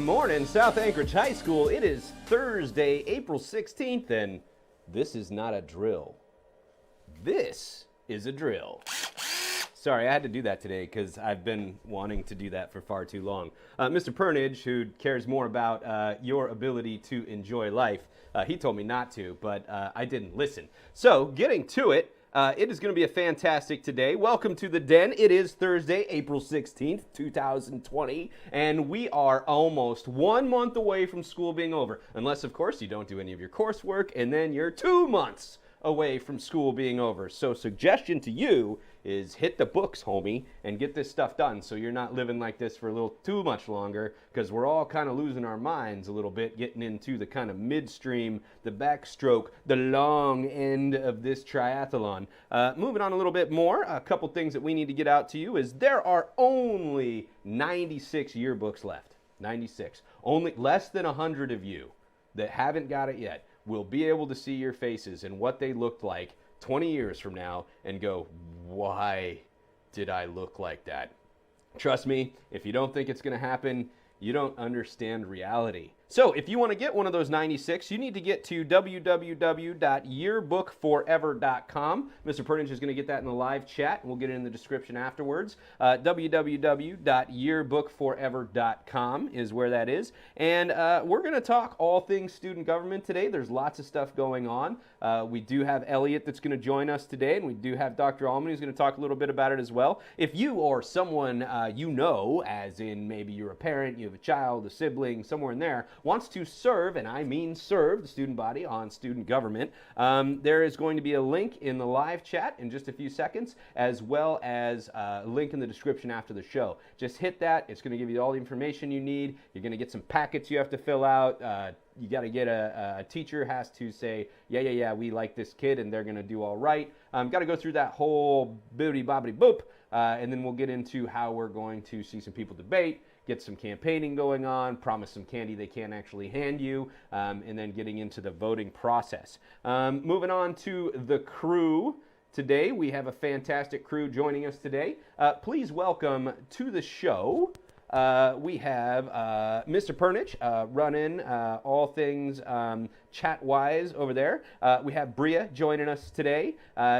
morning, South Anchorage High School. It is Thursday, April 16th, and this is not a drill. This is a drill. Sorry, I had to do that today because I've been wanting to do that for far too long. Mr. Pernage, who cares more about your ability to enjoy life, he told me not to, but I didn't listen. So, getting to it, it is going to be a fantastic today. Welcome to the Den. It is Thursday, April 16th, 2020, and we are almost 1 month away from school being over. Unless, of course, you don't do any of your coursework, and then you're 2 months away from school being over. So suggestion to you is hit the books, homie, and get this stuff done so you're not living like this for a little too much longer, because we're all kind of losing our minds a little bit, getting into the kind of midstream, the backstroke, the long end of this triathlon. Moving on a little bit more, a couple things that we need to get out to you is there are only 96 yearbooks left. 96. Only less than 100 of you that haven't got it yet will be able to see your faces and what they looked like 20 years from now and go, why did I look like that? Trust me, if you don't think it's going to happen, you don't understand reality. So if you want to get one of those 96, you need to get to www.yearbookforever.com. Mr. Pernage is going to get that in the live chat, and we'll get it in the description afterwards. www.yearbookforever.com is where that is. And we're going to talk all things student government today. There's lots of stuff going on. We do have Elliot that's going to join us today, and we do have Dr. Allman who's going to talk a little bit about it as well. If you or someone you know, as in maybe you're a parent, you have a child, a sibling, somewhere in there, wants to serve, and I mean serve, the student body on student government, there is going to be a link in the live chat in just a few seconds, as well as a link in the description after the show. Just hit that. It's going to give you all the information you need. You're going to get some packets you have to fill out. You got to get a teacher has to say, yeah, we like this kid, and they're going to do all right. Got to go through that whole boody bobbity boop, and then we'll get into how we're going to see some people debate, get some campaigning going on, promise some candy they can't actually hand you, and then getting into the voting process. Moving on to the crew. Today, we have a fantastic crew joining us today. Please welcome to the show, we have Mr. Pernage running all things chat-wise over there. We have Bria joining us today.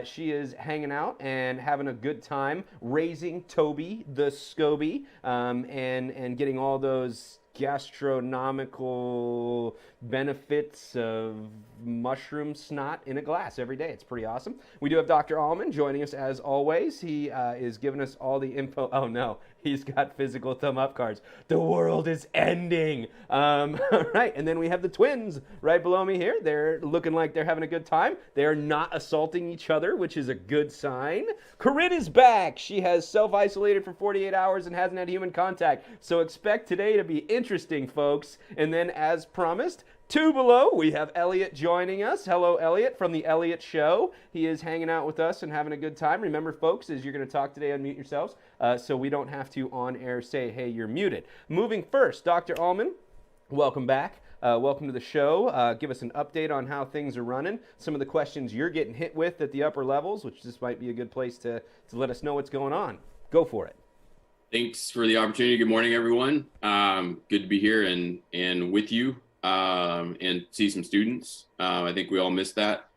She is hanging out and having a good time raising Toby the Scoby and getting all those gastronomical benefits of mushroom snot in a glass every day. It's pretty awesome. We do have Dr. Allman joining us as always. He is giving us all the info. Oh no, he's got physical thumb up cards. The world is ending. All right, and then we have the twins right below me here. They're looking like they're having a good time. They're not assaulting each other, which is a good sign. Corinne is back. She has self-isolated for 48 hours and hasn't had human contact. So expect today to be interesting, folks. And then as promised, two below, we have Elliot joining us. Hello, Elliot, from The Elliot Show. He is hanging out with us and having a good time. Remember, folks, as you're going to talk today, unmute yourselves so we don't have to on air say, hey, you're muted. Moving first, Dr. Allman, welcome back. Welcome to the show. Give us an update on how things are running, some of the questions you're getting hit with at the upper levels, which this might be a good place to let us know what's going on. Go for it. Thanks for the opportunity. Good morning, everyone. Good to be here and with you and see some students. I think we all missed that.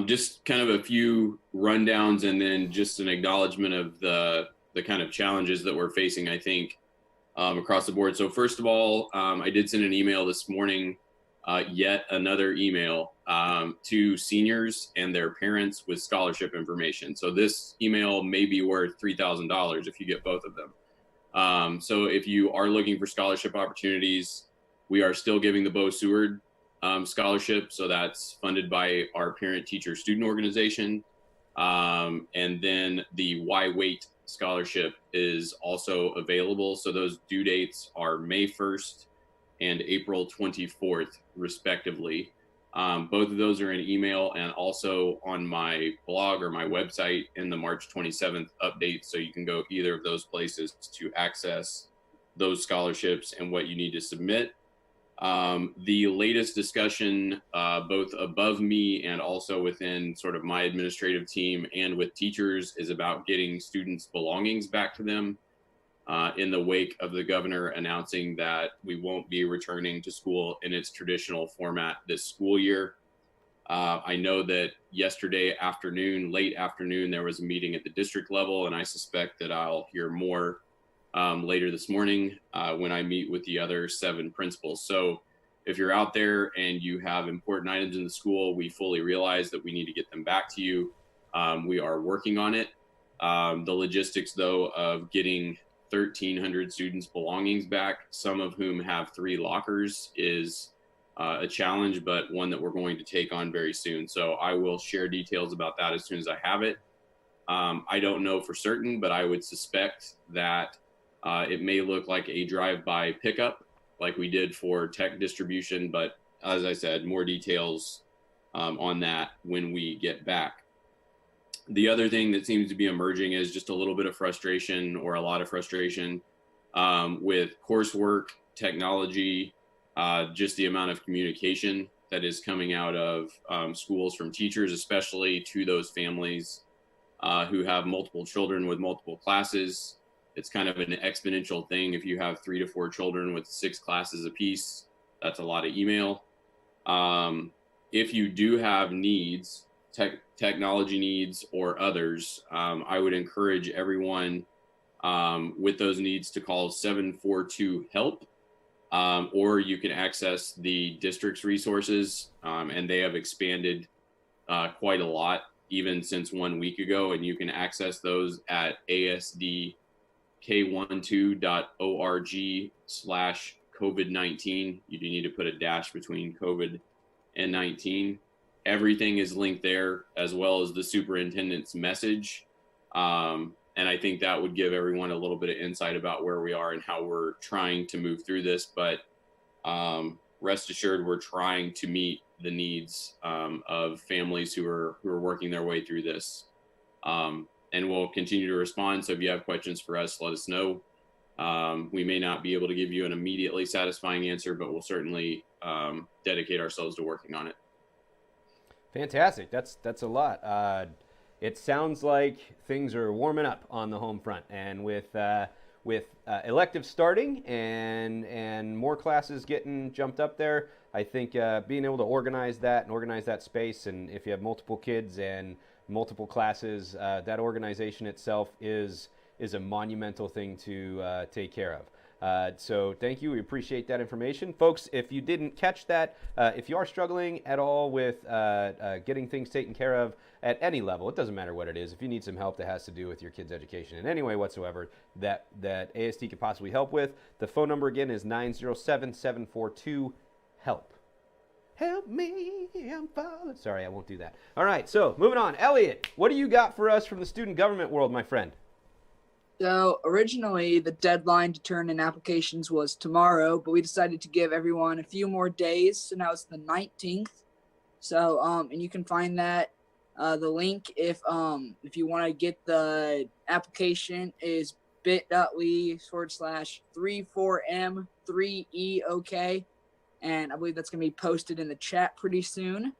Just kind of a few rundowns and then just an acknowledgement of the kind of challenges that we're facing, I think, across the board. So first of all, I did send an email this morning, yet another email to seniors and their parents with scholarship information. So this email may be worth $3,000 if you get both of them. So if you are looking for scholarship opportunities, we are still giving the Bo Seward scholarship. So that's funded by our parent teacher student organization. And then the Why Wait scholarship is also available. So those due dates are May 1st and April 24th, respectively. Both of those are in email and also on my blog or my website in the March 27th update. So you can go either of those places to access those scholarships and what you need to submit. The latest discussion, both above me and also within sort of my administrative team and with teachers, is about getting students' belongings back to them. in the wake of the governor announcing that we won't be returning to school in its traditional format this school year. I know that yesterday afternoon, late afternoon, there was a meeting at the district level, and I suspect that I'll hear more later this morning when I meet with the other 7 principals. So if you're out there and you have important items in the school, we fully realize that we need to get them back to you. We are working on it. The logistics, though, of getting 1,300 students' belongings back, some of whom have 3 lockers, is a challenge, but one that we're going to take on very soon. So I will share details about that as soon as I have it. I don't know for certain, but I would suspect that it may look like a drive-by pickup like we did for tech distribution. But as I said, more details on that when we get back. The other thing that seems to be emerging is just a little bit of frustration, or a lot of frustration, with coursework, technology, just the amount of communication that is coming out of schools from teachers, especially to those families who have multiple children with multiple classes. It's kind of an exponential thing. If you have 3 to 4 children with 6 classes apiece, that's a lot of email. If you do have needs, technology needs or others, I would encourage everyone with those needs to call 742-HELP. Or you can access the district's resources, and they have expanded quite a lot even since 1 week ago, and you can access those at asdk12.org/COVID-19. You do need to put a dash between COVID and 19. Everything is linked there, as well as the superintendent's message. And I think that would give everyone a little bit of insight about where we are and how we're trying to move through this. But rest assured, we're trying to meet the needs of families who are working their way through this. And we'll continue to respond. So if you have questions for us, let us know. We may not be able to give you an immediately satisfying answer, but we'll certainly dedicate ourselves to working on it. Fantastic. That's a lot. It sounds like things are warming up on the home front, and with electives starting and more classes getting jumped up there, I think being able to organize that space, and if you have multiple kids and multiple classes, that organization itself is a monumental thing to take care of. So thank you. We appreciate that information. Folks, if you didn't catch that, if you are struggling at all with getting things taken care of at any level, it doesn't matter what it is. If you need some help that has to do with your kid's education in any way whatsoever that ASD could possibly help with, the phone number again is 907-742-HELP. Help me, I'm falling. Sorry, I won't do that. All right, so moving on. Elliot, what do you got for us from the student government world, my friend? So originally the deadline to turn in applications was tomorrow, but we decided to give everyone a few more days. So now it's the 19th. So, and you can find that, the link if you want to get the application is bit.ly/34M3EOK. And I believe that's going to be posted in the chat pretty soon,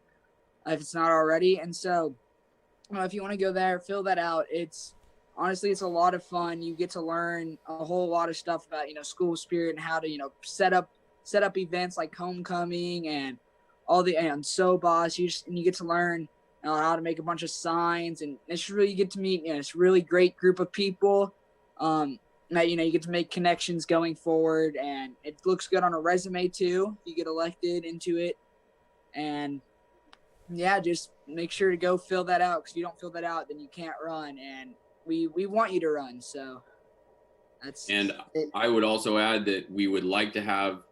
if it's not already. And so if you want to go there, fill that out. Honestly, it's a lot of fun. You get to learn a whole lot of stuff about, school spirit and how to, set up events like homecoming and all the, and SOBOS. You get to learn how to make a bunch of signs, and it's really, you get to meet, this really great group of people. That, you get to make connections going forward, and it looks good on a resume too. You get elected into it, and yeah, just make sure to go fill that out. Cause if you don't fill that out, then you can't run. And we want you to run. So that's and it. I would also add that we would like to have,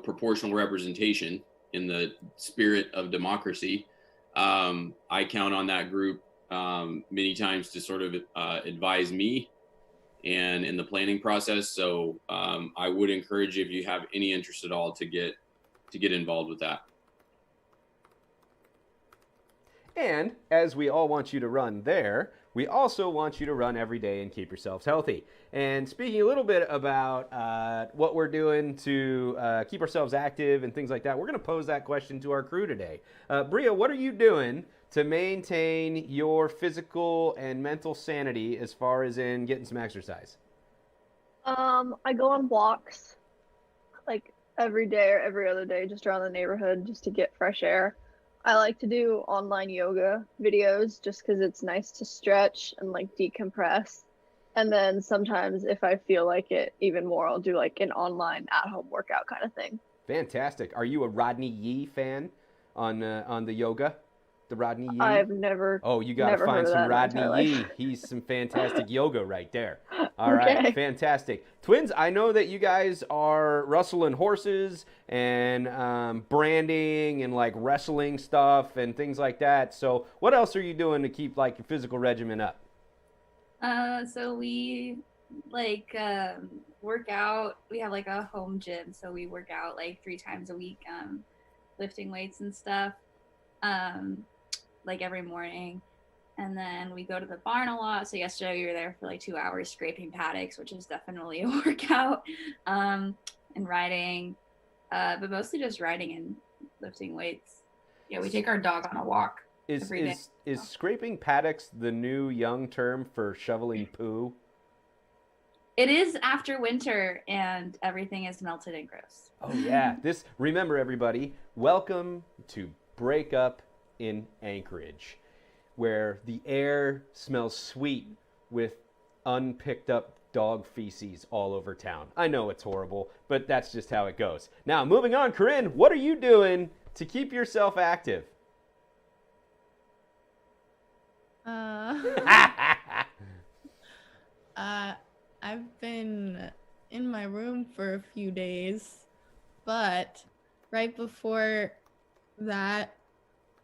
proportional representation in the spirit of democracy. I count on that group many times to sort of advise me and in the planning process. So I would encourage you, if you have any interest at all, to get involved with that. And as we all want you to run there, we also want you to run every day and keep yourselves healthy. And speaking a little bit about what we're doing to keep ourselves active and things like that, we're going to pose that question to our crew today. Bria, what are you doing to maintain your physical and mental sanity as far as in getting some exercise? I go on walks like every day or every other day just around the neighborhood just to get fresh air. I like to do online yoga videos just because it's nice to stretch and like decompress. And then sometimes if I feel like it even more, I'll do like an online at-home workout kind of thing. Fantastic. Are you a Rodney Yee fan on the yoga? The Rodney Yee? I've never Oh, you got to never heard find of some that in my Rodney entire life. Yee. He's some fantastic yoga right there. All right, Okay. fantastic. Twins, I know that you guys are rustling horses and branding and like wrestling stuff and things like that. So, what else are you doing to keep like your physical regimen up? So we like work out. We have like a home gym, so we work out like 3 times a week, lifting weights and stuff, like every morning. And then we go to the barn a lot. So yesterday we were there for like 2 hours scraping paddocks, which is definitely a workout, and riding, but mostly just riding and lifting weights. Yeah, we take our dog on a walk Is every day. is scraping paddocks the new young term for shoveling poo? It is after winter and everything is melted and gross. Oh yeah. Remember everybody, welcome to Break Up in Anchorage, where the air smells sweet with unpicked up dog feces all over town. I know it's horrible, but that's just how it goes. Now, moving on, Corinne, what are you doing to keep yourself active? I've been in my room for a few days, but right before that,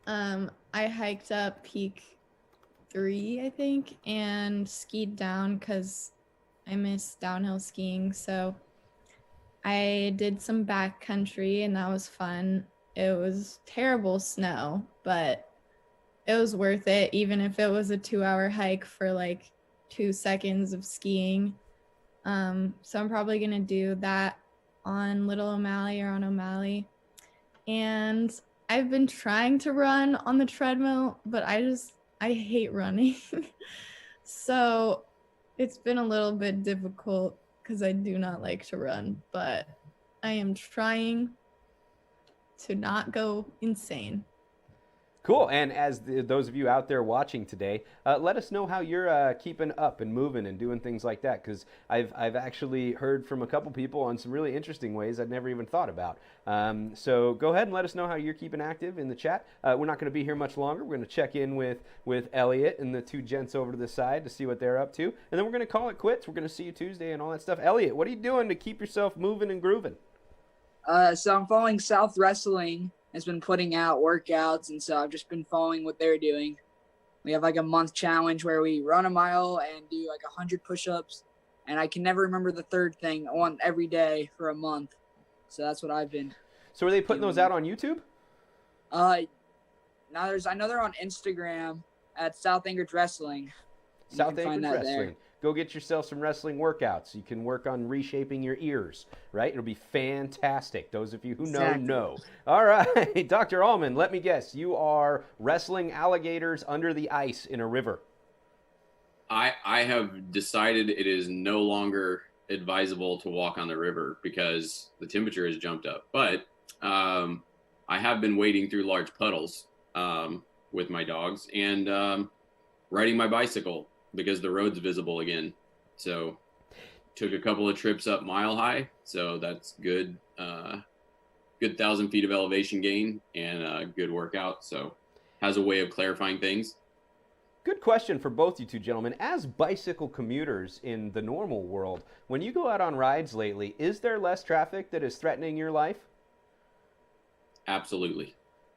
I hiked up Peak 3, I think, and skied down because I miss downhill skiing. So I did some backcountry, and that was fun. It was terrible snow, but it was worth it, even if it was a 2-hour hike for like 2 seconds of skiing. So I'm probably gonna do that on Little O'Malley or on O'Malley. And I've been trying to run on the treadmill, but I hate running. So it's been a little bit difficult because I do not like to run, but I am trying to not go insane. Cool. And as those of you out there watching today, let us know how you're keeping up and moving and doing things like that, because I've actually heard from a couple people on some really interesting ways I'd never even thought about. So go ahead and let us know how you're keeping active in the chat. We're not going to be here much longer. We're going to check in with Elliot and the two gents over to the side to see what they're up to, and then we're going to call it quits. We're going to see you Tuesday and all that stuff. Elliot, what are you doing to keep yourself moving and grooving? So I'm following South Wrestling. Has been putting out workouts, and so I've just been following what they're doing. We have like a month challenge where we run a mile and do like 100 push-ups, and I can never remember the third thing on every day for a month. So that's what I've been. So are they putting those out on YouTube? I know they're on Instagram at South Anchorage Wrestling. You South can find Anchorage that there. Wrestling. Go get yourself some wrestling workouts. You can work on reshaping your ears, right? It'll be fantastic. Those of you who Exactly. know. All right, Dr. Allman, let me guess. You are wrestling alligators under the ice in a river. I have decided it is no longer advisable to walk on the river because the temperature has jumped up. But I have been wading through large puddles with my dogs and riding my bicycle because the road's visible again. So took a couple of trips up Mile High. So that's good 1,000 feet of elevation gain and a good workout. So has a way of clarifying things. Good question for both you two gentlemen. As bicycle commuters in the normal world, when you go out on rides lately, is there less traffic that is threatening your life? Absolutely.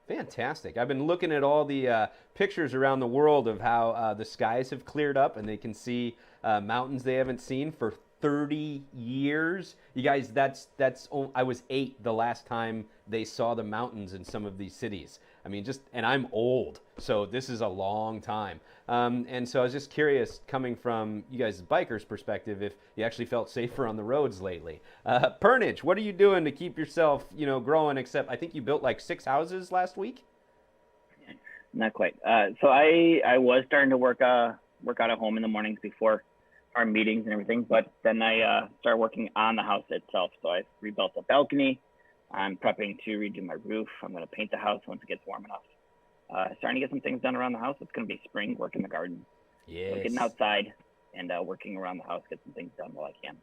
Fantastic. I've been looking at all the pictures around the world of how the skies have cleared up and they can see mountains they haven't seen for 30 years. You guys, I was 8 the last time they saw the mountains in some of these cities. I mean, and I'm old, so this is a long time. And so I was just curious, coming from you guys' bikers' perspective, if you actually felt safer on the roads lately. Pernage, what are you doing to keep yourself, growing? Except I think you built like 6 houses last week. Not quite. So I was starting to work out at home in the mornings before our meetings and everything. But then I started working on the house itself. So I rebuilt the balcony. I'm prepping to redo my roof. I'm going to paint the house once it gets warm enough. Starting to get some things done around the house. It's going to be spring, work in the garden. Yes. So getting outside and working around the house, get some things done while I can.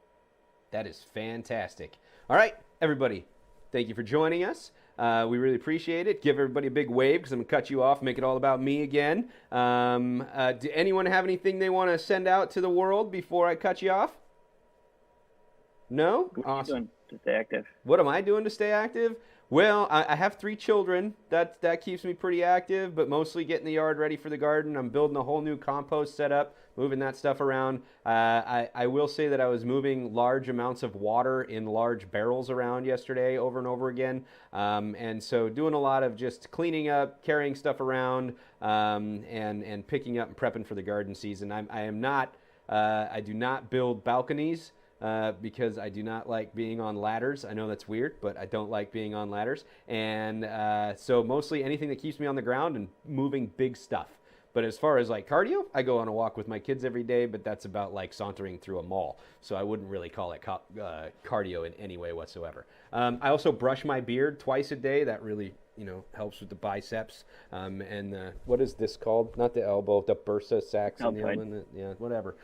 That is fantastic. All right, everybody, thank you for joining us. We really appreciate it. Give everybody a big wave because I'm going to cut you off, make it all about me again. Do anyone have anything they want to send out to the world before I cut you off? No? What are you doing to stay active? What am I doing to stay active? Well, I have 3 children. That keeps me pretty active, but mostly getting the yard ready for the garden. I'm building a whole new compost setup, moving that stuff around. I will say that I was moving large amounts of water in large barrels around yesterday over and over again. And so doing a lot of just cleaning up, carrying stuff around, and picking up and prepping for the garden season. I do not build balconies. Because I do not like being on ladders. I know that's weird, but I don't like being on ladders. And so mostly anything that keeps me on the ground and moving big stuff. But as far as like cardio, I go on a walk with my kids every day, but that's about like sauntering through a mall. So I wouldn't really call it cardio in any way whatsoever. I also brush my beard twice a day. That really, helps with the biceps. And what is this called? Not the elbow, the bursa sacs in the elbow. Yeah, whatever.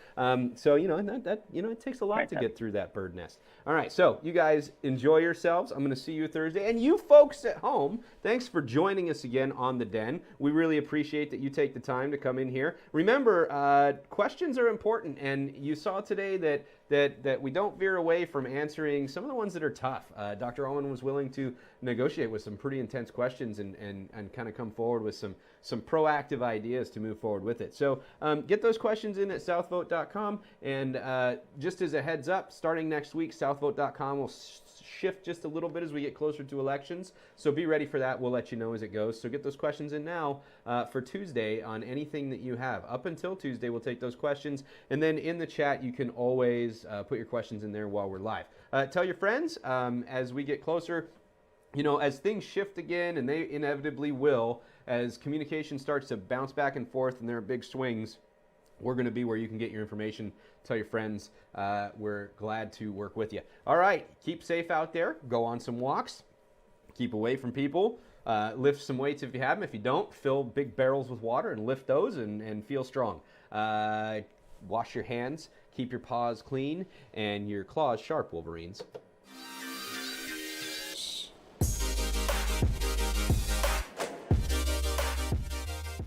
So it takes a lot to get through that bird nest. All right, so you guys enjoy yourselves. I'm going to see you Thursday, and you folks at home, thanks for joining us again on The Den. We really appreciate that you take the time to come in here. Remember, questions are important, and you saw today that we don't veer away from answering some of the ones that are tough. Dr. Allman was willing to negotiate with some pretty intense questions and kind of come forward with some proactive ideas to move forward with it. So get those questions in at southvote.com, and just as a heads up, starting next week, southvote.com will shift just a little bit as we get closer to elections. So be ready for that. We'll let you know as it goes. So get those questions in now for Tuesday on anything that you have. Up until Tuesday, we'll take those questions. And then in the chat, you can always put your questions in there while we're live. Tell your friends as we get closer. As things shift again, and they inevitably will, as communication starts to bounce back and forth and there are big swings, we're going to be where you can get your information. Tell your friends. We're glad to work with you. All right. Keep safe out there. Go on some walks. Keep away from people. Lift some weights if you have them. If you don't, fill big barrels with water and lift those and feel strong. Wash your hands. Keep your paws clean and your claws sharp, Wolverines.